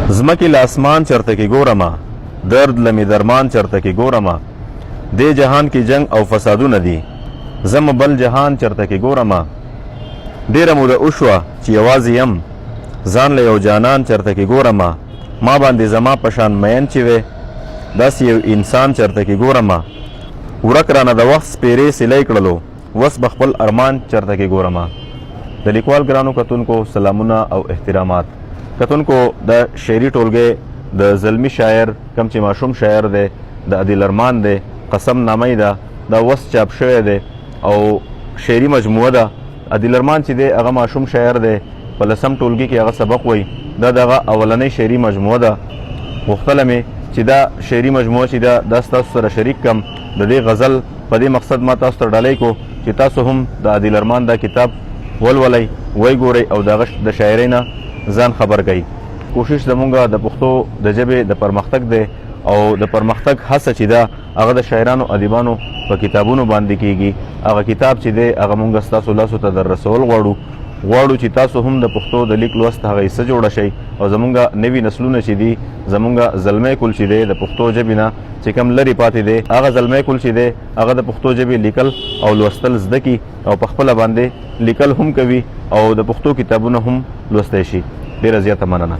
زمکی لاسمان چرته کی ګورما درد لمی درمان چرته کی ګورما دې جهان کې جنگ او فسادونه دي زم بل جهان چرته کی ګورما ډیره موده وشوه چې یوازې یم ځان له یو جانان چرته کی ګورما ما باندې زما پشان مین چې وې داسې یو انسان چرته کی ګورما ورک رانه د وخت سپیرې سلی کړلو وس به خپل ارمان چرته کی ګورما د لیکوال ګرانو کتونکو سلامونه او احترامات کتونکو د شعري ټولګې د زلمی شاعر کم چې ماشوم شاعر دی د عادل ارمان دی قسم نامه ده دا وس چاپ شوی دی او شعري مجموعه ده عادل ارمان چې دی هغه ماشوم شاعر دی په لسم ټولګي کې هغه سبق وایي دا دغه اولنۍ شعري مجموعه ده غوښتله مې چې دا شعري مجموعه چې ده دا ستاسو سره شریک کم د دې غزل په دې مقصد ما تاسو ته ډالۍ کو چې تاسو هم د عادل ارمان دا کتاب ولولئ وی ګورئ او دغه د شاعرۍ نه ځان خبر کړئ کوشش زمونږ د پښتو د ژبې د پرمختګ دی او د پرمختګ هڅه چې ده هغه د شاعرانو ادیبانو په کتابونو باندې کیږي هغه کتاب چې دی هغه مونږ ستاسو لاسو ته در رسول غواړو چې تاسو هم د پښتو د لیک لوست هغه حصه جوړه شئ او زمونږ نوي نسلونه چې دي زمونږ زلمی کل چې دی د پښتو ژبې نه چې کم لرې پاتې دی هغه زلمی کل چې دی هغه د پښتو ژبې لیکل او لوستل زده کي او په خپله باندې لیکل هم کوي او د پښتو کتابونه هم لوستی شي ډېره زیاته مننه